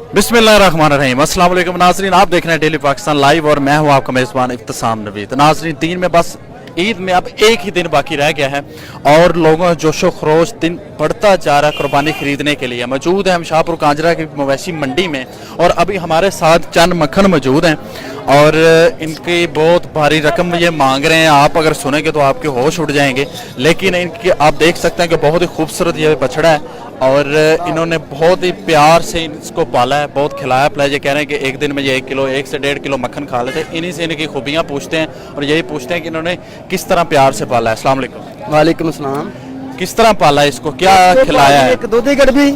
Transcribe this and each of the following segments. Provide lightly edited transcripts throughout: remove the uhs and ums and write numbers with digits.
बिस्मिल्लाहिर्रहमानिर्रहीम। अस्सलाम वालेकुम नाज़रीन, आप देख रहे हैं डेली पाकिस्तान लाइव और मैं हूं आपका मेज़बान इब्तिसाम नबी। तो नाज़रीन, दीन में बस ईद में अब एक ही दिन बाकी रह गया है और लोगों का जोशो खरोश दिन बढ़ता जा रहा है कुर्बानी खरीदने के लिए। मौजूद है हम शाहपुर कांजरा की मवेशी मंडी में और अभी हमारे साथ चंद मक्खन मौजूद हैं और इनकी बहुत भारी रकम ये मांग रहे हैं। आप अगर सुनेंगे तो आपके होश उड़ जाएंगे, लेकिन इनकी आप देख सकते हैं कि बहुत ही खूबसूरत ये बछड़ा है और इन्होंने बहुत ही प्यार से इसको पाला है, बहुत खिलाया पिलाया। ये कह रहे हैं कि एक दिन में ये 1 किलो 1 से 1.5 किलो मक्खन खा लेते हैं। इन्हीं से इनकी खूबियाँ पूछते हैं और यही पूछते हैं कि इन्होंने किस तरह प्यार से पाला है। अस्सलाम वालेकुम। वालेकुम सलाम। किस तरह पाला है इसको, क्या खिलाया है? एक दूध की गड़बी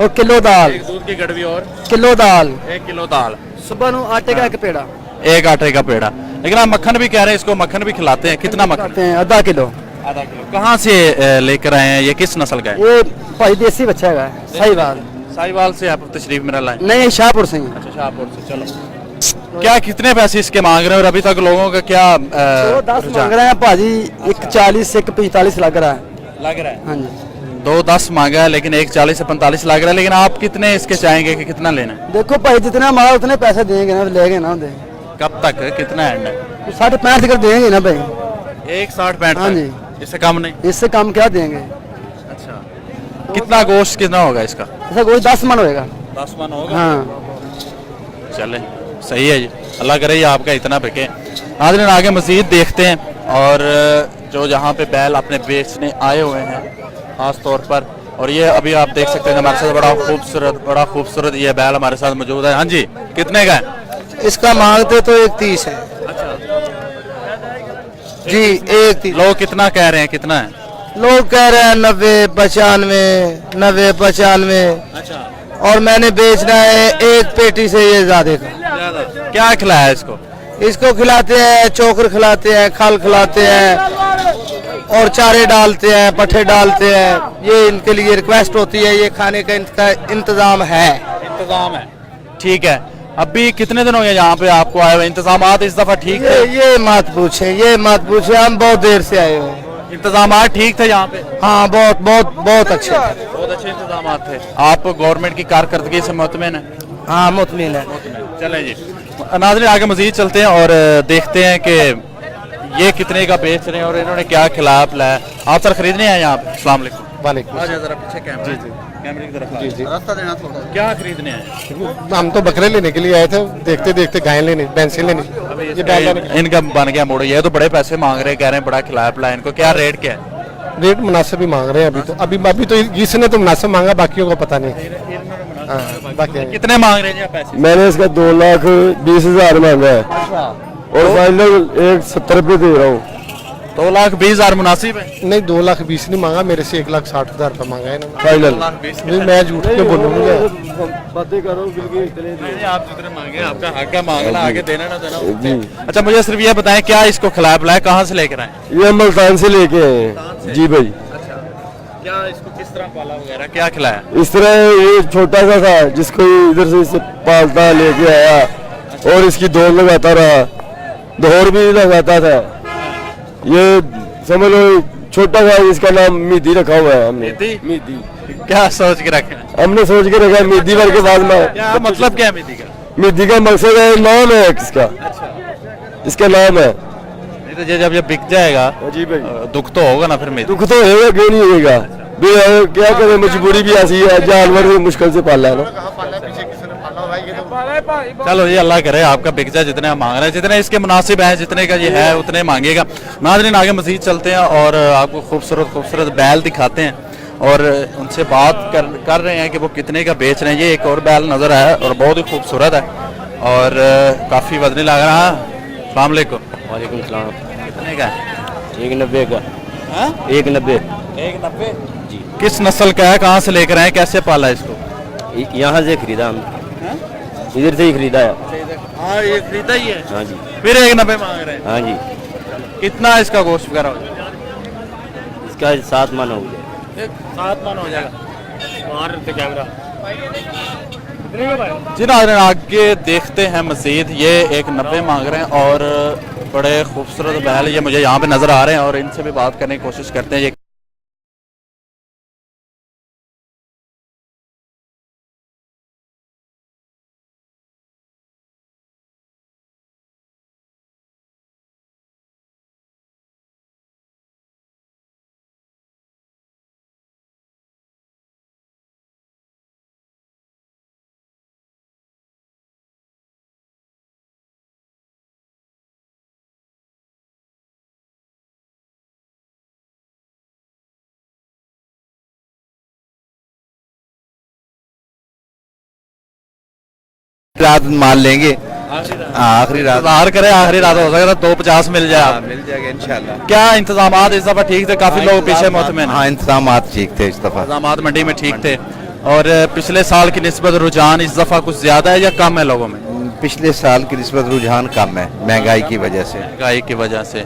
और किलो दाल। एक दूध की गड़बी और किलो दाल। 1 किलो दाल। सुबह नु आटे का एक पेड़ा। एक आटे का पेड़ा। लेकिन आप मक्खन भी कह रहे हैं, इसको मक्खन भी खिलाते हैं। कितना मक्खन? आधा किलो। आधा किलो। कहाँ से लेकर आए हैं? ये किस नस्ल का है? ये भाई देसी बच्चा है, साहिवाल। साहिवाल से आप तशरीफ मेरा लाए? नहीं, शाहपुर से ही। अच्छा, शाहपुर से। चलो, क्या कितने पैसे इसके मांग रहे हैं और अभी तक लोगों का क्या 10 मांग रहे हैं भाजी। एक 40 एक 45 लग रहा है। लग रहा है? हाँ जी। 2.10 मांगा है लेकिन एक 40 से 45 लग रहा है। लेकिन आप कितने इसके चाहेंगे कि कितना लेना है? देखो भाई, जितना मांगा उतने पैसे देंगे ना, लेंगे ना दे। कब तक, कितना एंड है? 60-65 तक देंगे ना भाई। 1.60-65? हाँ जी। इससे कम नहीं? इससे कम क्या देंगे? अच्छा, कितना गोश्त कितना होगा इसका? ऐसा कोई 10 मन होएगा। 10 मन होगा? हाँ। चले, सही है जी, अल्लाह करे ये आपका इतना बिके। नाज़रीन, आगे मज़ीद देखते हैं और जो जहाँ पे बैल अपने बेचने आए हुए हैं ख़ास तौर पर, और ये अभी आप देख सकते हैं हमारे साथ बड़ा खूबसूरत ये बैल हमारे साथ मौजूद है। हाँ जी, कितने का है? इसका मांगते तो 1.30 है। अच्छा जी, 1.30। लोग कितना कह रहे हैं, कितना है? लोग कह रहे हैं 90-95 अच्छा, और मैंने बेचना है एक पेटी से ये ज्यादा का। क्या खिलाया है इसको? इसको खिलाते हैं चोकर, खिलाते हैं खल, खिलाते हैं और चारे डालते हैं, पट्ठे डालते हैं। ये इनके लिए रिक्वेस्ट होती है, ये खाने का इनका इंतजाम है। इंतजाम है, ठीक है। अभी कितने दिन हो गए यहाँ पे आपको आए हुए? इंतजामात इस दफा ठीक थे? ये मत पूछे, हम बहुत देर से आए हुए हैं। इंतजामात ठीक थे यहाँ पे? हाँ, बहुत अच्छे। बहुत अच्छे इंतजामात थे। आप गवर्नमेंट की कारकर्दगी से मुतमिन है? हाँ, मुतमिन है। चलें जी, नाज़रीन आगे मजीद चलते हैं और देखते हैं कि ये कितने का बेच रहे हैं और इन्होंने क्या खिलाया पिलाया। आप सर खरीदने आए यहाँ पे? अस्सलाम वालेकुम। वालेकुम। जरा पीछे कैमरा। जी जी, कैमरे की तरफ। जी जी, रास्ता देना थोड़ा। क्या खरीदने आए? हम तो बकरे लेने के लिए आए थे, देखते देखते गाय लेने, भैंसें लेनी। ये बैल लेने के इनका बन गया मोड़। ये तो बड़े पैसे मांग रहे हैं, कह रहे हैं बड़ा खिलाया पिलाया। इनको क्या रेट क्या है? रेट मुनासिब ही मांग रहे हैं। अभी तो इसने तो मुनासिब मांगा, बाकियों को पता नहीं। हाँ, बाकी कितने मांग रहे हैं पैसे? मैंने इसका 2,20,000 मांगा है और फाइनल 1,70 रुपये दे रहा हूँ। 2,20,000 मुनासिब है? नहीं, 2,20,000 नहीं मांगा, मेरे से 1,60,000 रुपये मांगा है इन्होंने। फाइनल नहीं, मैं झूठ क्यों बोलूँगा? बातें करो बिल्कुल। आप जितने मांगे आपका हक है मांगना, आगे देना ना देना। अच्छा, मुझे सिर्फ ये बताएं क्या इसको खिलाया पिलाया, कहाँ से लेकर आए? ये हम मुल्तान से लेके आए हैं। जी भाई। अच्छा, क्या इसको किस तरह पाला वगैरह, क्या खिलाया? इस तरह ये छोटा सा था जिसको इधर से इसे पालता लेके आया और इसकी दौड़ लगाता रहा, दौड़ भी लगाता था। ये समझ लो छोटा था, इसका नाम मीदी रखा हुआ है हमने। मीदी क्या सोच के रखे? हमने सोच के रखा मीदी भर के बाद में। क्या मतलब क्या है मीदी का? मीदी का मकसद है, नाम है इसका। इसका नाम है। नहीं तो जब ये बिक जाएगा जी भाई, दुख तो होगा ना फिर मीदी। दुख तो होगा, क्यों नहीं होगा? क्या करें, मजबूरी भी ऐसी है, जानवर भी मुश्किल से पाला है ना। चलो ये अल्लाह करे आपका बिक जाए। जितने आप मांग रहे हैं, जितने इसके मुनासिब हैं, जितने का ये है उतने मांगेगा। नाज़रीन आगे मजीद चलते हैं और आपको खूबसूरत बैल दिखाते हैं और उनसे बात कर रहे हैं कि वो कितने का बेच रहे हैं। ये एक और बैल नज़र आया और बहुत ही खूबसूरत है और काफ़ी वजनी लग रहा है। अस्सलाम वालेकुम। वालेकुम सलाम। कितने का है? 1.90 का। 1.90। 1.90 जी। किस नस्ल का है, कहाँ से लेकर आए, कैसे पाला इसको? यहाँ से खरीदा हम, इधर से ही खरीदा है। हाँ, ये खरीदा ही है। हाँ जी। फिर 1.90 मांग रहे हैं? हाँ जी। कितना इसका गोश्त वगैरह हो जाएगा? इसका 7 मन हो गया। 7 मन हो जाएगा। कैमरा जी। नाज़रीन आगे देखते हैं मजीद। ये 1.90 मांग रहे हैं और बड़े खूबसूरत बैल ये मुझे यहाँ पे नज़र आ रहे हैं और इनसे भी बात करने की कोशिश करते हैं। ये रात मान लेंगे। आखिरी रात इंतजार करें, आखिरी रात हो सकता है 250 मिल जाए आप। मिल जाएगा इंशाल्लाह। क्या इंतजाम इस दफा ठीक थे? काफी लोग पीछे मुतमिन हैं। हाँ इंतजाम ठीक थे इस दफा। इंतजाम मंडी में ठीक थे। और पिछले साल की निस्बत रुझान इस दफा कुछ ज्यादा है या कम है लोगों में? पिछले साल की निस्बत रुझान कम है महंगाई की वजह से। महंगाई की वजह से।